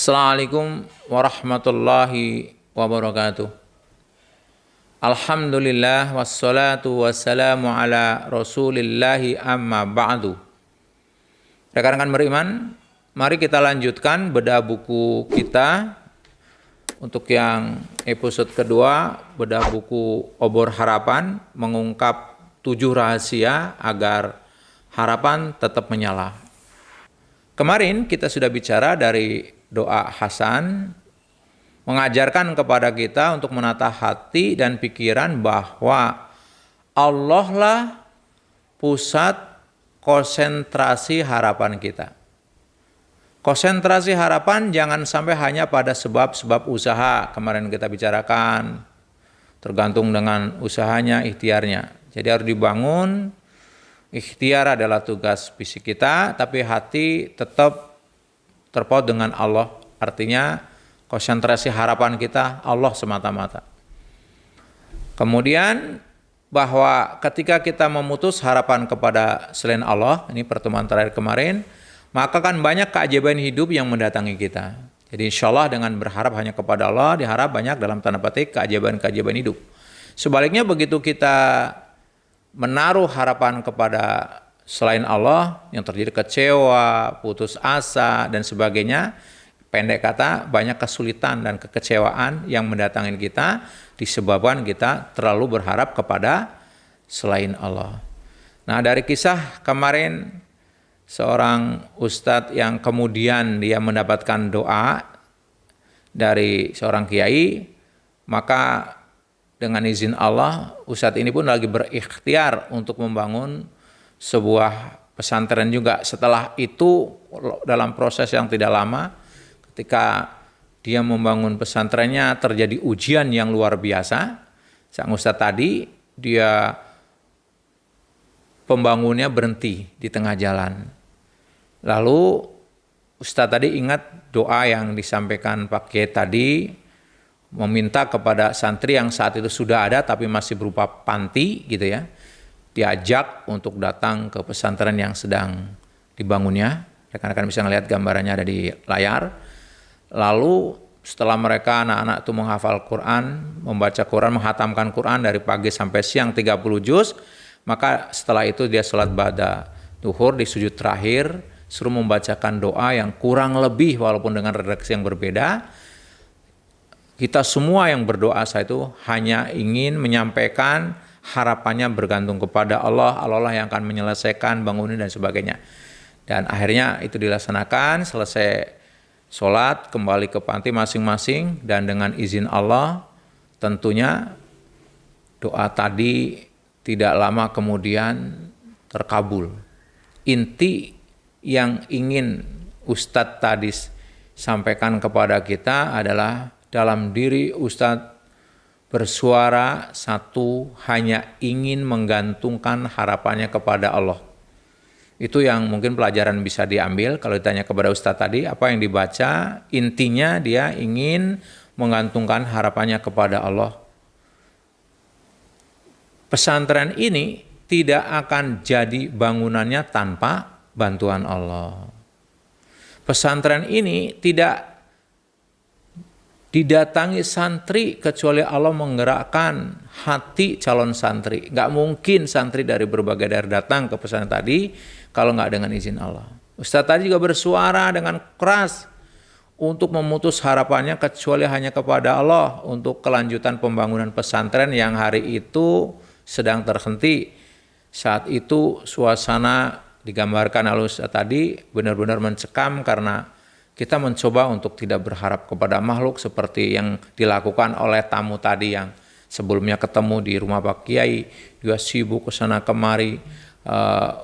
Assalamualaikum warahmatullahi wabarakatuh. Alhamdulillah wassalatu wassalamu ala rasulillahi amma ba'du. Rekan-rekan beriman, mari kita lanjutkan bedah buku kita. Untuk yang episode kedua, bedah buku Obor Harapan, mengungkap 7 rahasia agar harapan tetap menyala. Kemarin kita sudah bicara dari doa Hasan, mengajarkan kepada kita untuk menata hati dan pikiran bahwa Allah lah pusat konsentrasi harapan kita. Konsentrasi harapan jangan sampai hanya pada sebab-sebab usaha, kemarin kita bicarakan, tergantung dengan usahanya, ikhtiarnya. Jadi harus dibangun, ikhtiar adalah tugas fisik kita, tapi hati tetap terpaut dengan Allah. Artinya konsentrasi harapan kita Allah semata-mata. Kemudian bahwa ketika kita memutus harapan kepada selain Allah, ini pertemuan terakhir kemarin, maka kan banyak keajaiban hidup yang mendatangi kita. Jadi insya Allah dengan berharap hanya kepada Allah, diharap banyak dalam tanda petik keajaiban-keajaiban hidup. Sebaliknya begitu kita menaruh harapan kepada selain Allah, yang terjadi kecewa, putus asa, dan sebagainya. Pendek kata, banyak kesulitan dan kekecewaan yang mendatangi kita disebabkan kita terlalu berharap kepada selain Allah. Nah, dari kisah kemarin, seorang ustadz yang kemudian dia mendapatkan doa dari seorang kiai, maka dengan izin Allah, ustadz ini pun lagi berikhtiar untuk membangun sebuah pesantren juga. Setelah itu dalam proses yang tidak lama, ketika dia membangun pesantrennya terjadi ujian yang luar biasa. Sang ustadz tadi, dia pembangunnya berhenti di tengah jalan. Lalu ustadz tadi ingat doa yang disampaikan Pak Kiai tadi, meminta kepada santri yang saat itu sudah ada tapi masih berupa panti gitu ya, diajak untuk datang ke pesantren yang sedang dibangunnya. Rekan-rekan bisa melihat gambarannya ada di layar. Lalu setelah mereka anak-anak itu menghafal Quran, membaca Quran, menghatamkan Quran dari pagi sampai siang 30 juz, maka setelah itu dia sholat ba'da duhur di sujud terakhir, suruh membacakan doa yang kurang lebih walaupun dengan redaksi yang berbeda. Kita semua yang berdoa saat itu hanya ingin menyampaikan harapannya bergantung kepada Allah, Allah yang akan menyelesaikan bangunan dan sebagainya. Dan akhirnya itu dilaksanakan, selesai sholat, kembali ke panti masing-masing, dan dengan izin Allah, tentunya doa tadi tidak lama kemudian terkabul. Inti yang ingin Ustadz tadi sampaikan kepada kita adalah dalam diri Ustadz bersuara satu, hanya ingin menggantungkan harapannya kepada Allah. Itu yang mungkin pelajaran bisa diambil. Kalau ditanya kepada Ustadz tadi, apa yang dibaca, intinya dia ingin menggantungkan harapannya kepada Allah. Pesantren ini tidak akan jadi bangunannya tanpa bantuan Allah. Pesantren ini tidak didatangi santri kecuali Allah menggerakkan hati calon santri. Gak mungkin santri dari berbagai daerah datang ke pesantren tadi kalau gak dengan izin Allah. Ustadz tadi juga bersuara dengan keras untuk memutus harapannya kecuali hanya kepada Allah untuk kelanjutan pembangunan pesantren yang hari itu sedang terhenti. Saat itu suasana digambarkan oleh Ustadz tadi benar-benar mencekam karena kita mencoba untuk tidak berharap kepada makhluk seperti yang dilakukan oleh tamu tadi yang sebelumnya ketemu di rumah Pak Kiai, juga sibuk ke sana kemari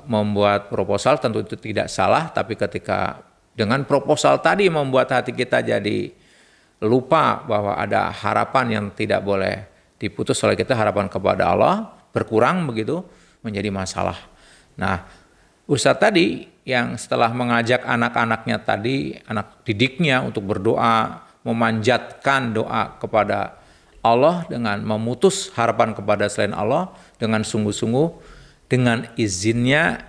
membuat proposal. Tentu itu tidak salah, tapi ketika dengan proposal tadi membuat hati kita jadi lupa bahwa ada harapan yang tidak boleh diputus oleh kita, harapan kepada Allah berkurang begitu, menjadi masalah. Nah, Ustadz tadi yang setelah mengajak anak-anaknya tadi, anak didiknya untuk berdoa, memanjatkan doa kepada Allah dengan memutus harapan kepada selain Allah dengan sungguh-sungguh, dengan izinnya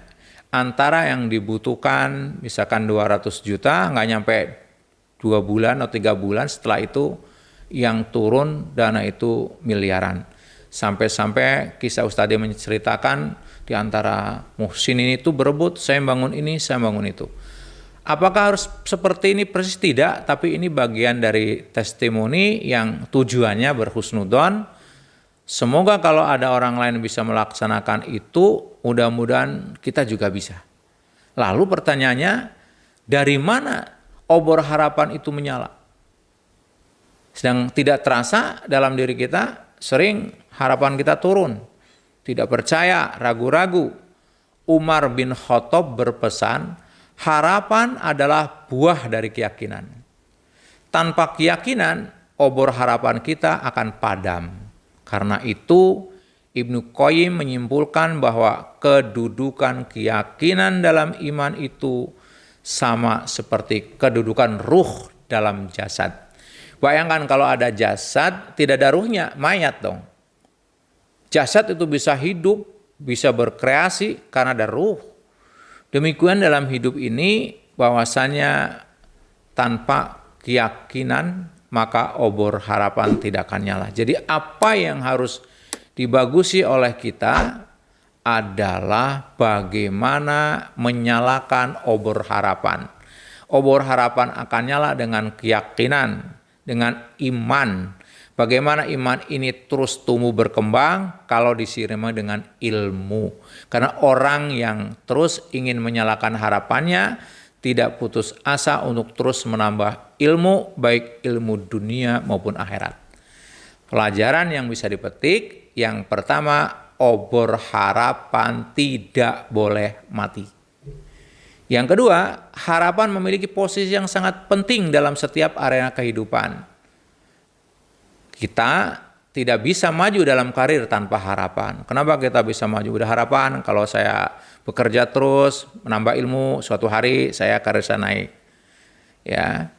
antara yang dibutuhkan misalkan 200 juta nggak nyampe 2 bulan atau 3 bulan, setelah itu yang turun dana itu miliaran. Sampai-sampai kisah Ustadz menceritakan di antara muhsin ini tuh berebut, saya bangun ini, saya bangun itu. Apakah harus seperti ini? Persis tidak, tapi ini bagian dari testimoni yang tujuannya berhusnudon. Semoga kalau ada orang lain bisa melaksanakan itu, mudah-mudahan kita juga bisa. Lalu pertanyaannya, dari mana obor harapan itu menyala? Sedang tidak terasa dalam diri kita, sering harapan kita turun. Tidak percaya, ragu-ragu. Umar bin Khattab berpesan, harapan adalah buah dari keyakinan. Tanpa keyakinan, obor harapan kita akan padam. Karena itu, Ibnu Qayyim menyimpulkan bahwa kedudukan keyakinan dalam iman itu sama seperti kedudukan ruh dalam jasad. Bayangkan kalau ada jasad, tidak ada ruhnya, mayat dong. Jasad itu bisa hidup, bisa berkreasi karena ada ruh. Demikian dalam hidup ini, bahwasanya tanpa keyakinan, maka obor harapan tidak akan nyala. Jadi apa yang harus dibagusi oleh kita adalah bagaimana menyalakan obor harapan. Obor harapan akan nyala dengan keyakinan, dengan iman. Bagaimana iman ini terus tumbuh berkembang kalau disirami dengan ilmu. Karena orang yang terus ingin menyalakan harapannya tidak putus asa untuk terus menambah ilmu, baik ilmu dunia maupun akhirat. Pelajaran yang bisa dipetik, yang pertama, obor harapan tidak boleh mati. Yang kedua, harapan memiliki posisi yang sangat penting dalam setiap arena kehidupan. Kita tidak bisa maju dalam karir tanpa harapan. Kenapa kita bisa maju? Udah harapan, kalau saya bekerja terus, menambah ilmu, suatu hari saya karir saya naik. Ya,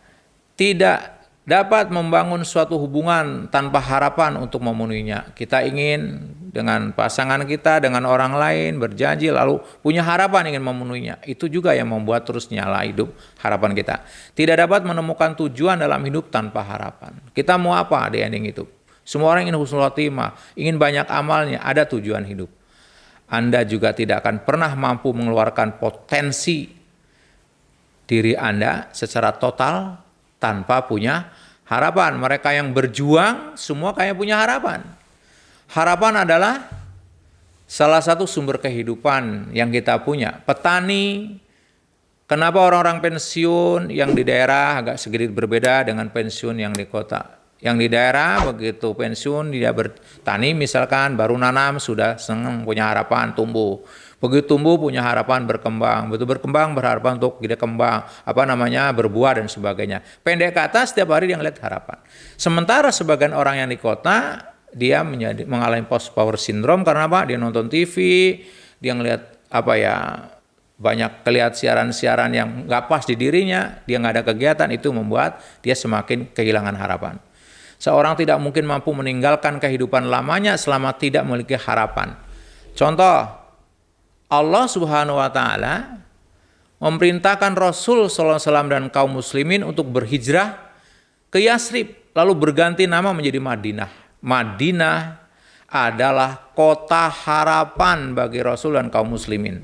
tidak dapat membangun suatu hubungan tanpa harapan untuk memenuhinya. Kita ingin dengan pasangan kita, dengan orang lain berjanji lalu punya harapan ingin memenuhinya. Itu juga yang membuat terus nyala hidup harapan kita. Tidak dapat menemukan tujuan dalam hidup tanpa harapan. Kita mau apa di ending hidup? Semua orang ingin husnul khotimah, ingin banyak amalnya, ada tujuan hidup. Anda juga tidak akan pernah mampu mengeluarkan potensi diri Anda secara total tanpa punya harapan. Mereka yang berjuang semua kayak punya harapan. Harapan adalah salah satu sumber kehidupan yang kita punya. Petani, kenapa orang-orang pensiun yang di daerah agak sedikit berbeda dengan pensiun yang di kota. Yang di daerah begitu pensiun dia bertani misalkan baru nanam sudah senang punya harapan tumbuh. Begitu tumbuh punya harapan berkembang, begitu berkembang berharapan untuk tidak kembang, berbuah dan sebagainya. Pendek kata setiap hari dia ngeliat harapan. Sementara sebagian orang yang di kota dia mengalami post power syndrome karena apa? Dia nonton TV, dia ngeliat banyak kelihatan siaran-siaran yang nggak pas di dirinya, dia nggak ada kegiatan, itu membuat dia semakin kehilangan harapan. Seorang tidak mungkin mampu meninggalkan kehidupan lamanya selama tidak memiliki harapan. Contoh, Allah Subhanahu wa Ta'ala memerintahkan Rasul sallallahu alaihi wasallam dan kaum muslimin untuk berhijrah ke Yasrib, lalu berganti nama menjadi Madinah. Madinah adalah kota harapan bagi Rasul dan kaum muslimin.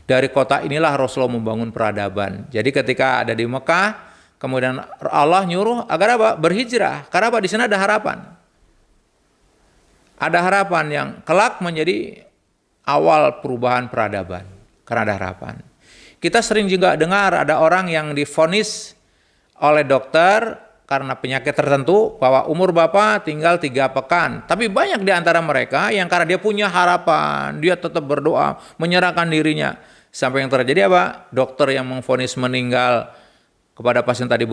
Dari kota inilah Rasulullah membangun peradaban. Jadi ketika ada di Mekah, kemudian Allah nyuruh agar apa? Berhijrah. Karena apa? Di sana ada harapan. Ada harapan yang kelak menjadi awal perubahan peradaban. Karena ada harapan. Kita sering juga dengar ada orang yang divonis oleh dokter karena penyakit tertentu bahwa umur Bapak tinggal 3 pekan. Tapi banyak di antara mereka yang karena dia punya harapan, dia tetap berdoa, menyerahkan dirinya. Sampai yang terjadi apa? Dokter yang memvonis meninggal kepada pasien tadi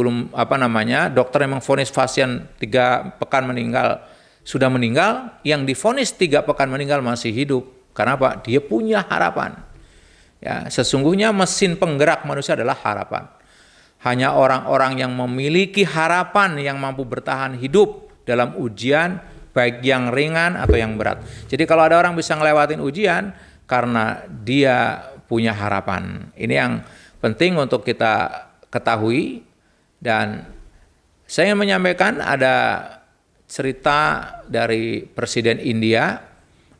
dokter yang memvonis pasien 3 pekan meninggal, sudah meninggal, yang divonis 3 pekan meninggal masih hidup. Karena apa? Dia punya harapan. Ya, sesungguhnya mesin penggerak manusia adalah harapan. Hanya orang-orang yang memiliki harapan yang mampu bertahan hidup dalam ujian, baik yang ringan atau yang berat. Jadi kalau ada orang bisa ngelewatin ujian, karena dia punya harapan. Ini yang penting untuk kita ketahui, dan Saya ingin menyampaikan ada cerita dari Presiden India,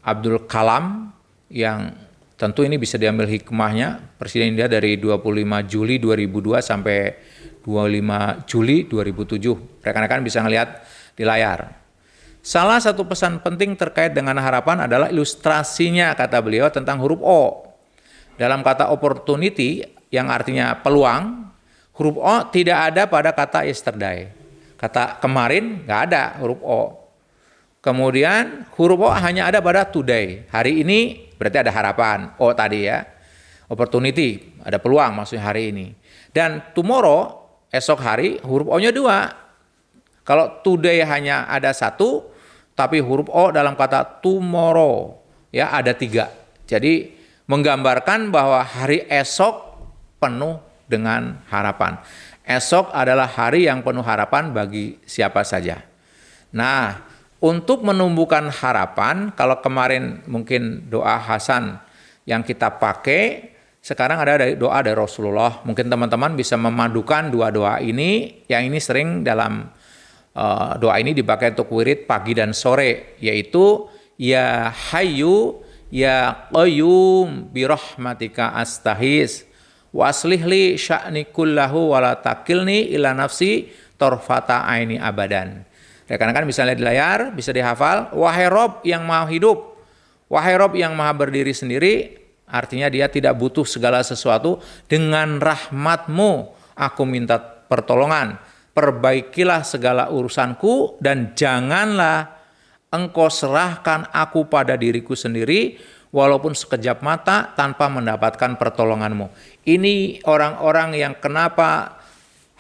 Abdul Kalam, yang tentu ini bisa diambil hikmahnya. Presiden India dari 25 Juli 2002 sampai 25 Juli 2007. Rekan-rekan bisa ngelihat di layar. Salah satu pesan penting terkait dengan harapan adalah ilustrasinya, kata beliau, tentang huruf O. Dalam kata opportunity, yang artinya peluang, huruf O tidak ada pada kata yesterday. Kata kemarin nggak ada huruf O. Kemudian huruf O hanya ada pada today. Hari ini berarti ada harapan. O tadi ya. Opportunity, ada peluang maksudnya hari ini. Dan tomorrow, esok hari, huruf O-nya 2. Kalau today hanya ada 1, tapi huruf O dalam kata tomorrow ya ada 3. Jadi menggambarkan bahwa hari esok penuh dengan harapan. Esok adalah hari yang penuh harapan bagi siapa saja. Nah, untuk menumbuhkan harapan, kalau kemarin mungkin doa Hasan yang kita pakai, sekarang ada doa dari Rasulullah. Mungkin teman-teman bisa memadukan dua doa ini, yang ini sering dalam doa ini dipakai untuk wirid pagi dan sore, yaitu ya hayyu ya qayyum birahmatika astahis waslih li sya'ni kullahu wala takilni ila nafsi torfata aini abadan. Rekan-rekan bisa lihat di layar, bisa dihafal. Wahai Rob yang maha hidup, wahai Rob yang maha berdiri sendiri, artinya dia tidak butuh segala sesuatu. Dengan rahmatmu aku minta pertolongan. Perbaikilah segala urusanku dan janganlah engkau serahkan aku pada diriku sendiri walaupun sekejap mata tanpa mendapatkan pertolonganmu. Ini orang-orang yang kenapa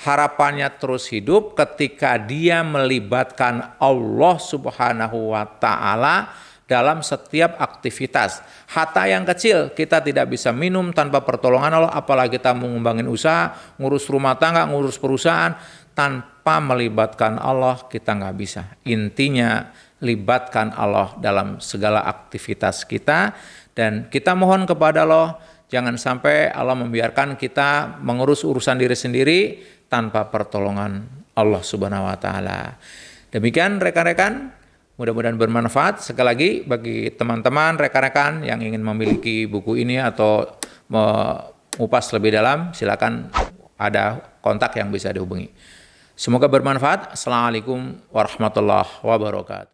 harapannya terus hidup ketika dia melibatkan Allah Subhanahu wa Ta'ala dalam setiap aktivitas. Hatta yang kecil kita tidak bisa minum tanpa pertolongan Allah, apalagi kita mau ngembangin usaha, ngurus rumah tangga, ngurus perusahaan, tanpa melibatkan Allah kita nggak bisa. Intinya libatkan Allah dalam segala aktivitas kita, dan kita mohon kepada Allah jangan sampai Allah membiarkan kita mengurus urusan diri sendiri tanpa pertolongan Allah Subhanahu wa Ta'ala. Demikian rekan-rekan, mudah-mudahan bermanfaat. Sekali lagi bagi teman-teman, rekan-rekan yang ingin memiliki buku ini atau mengupas lebih dalam, silakan ada kontak yang bisa dihubungi. Semoga bermanfaat. Assalamualaikum warahmatullahi wabarakatuh.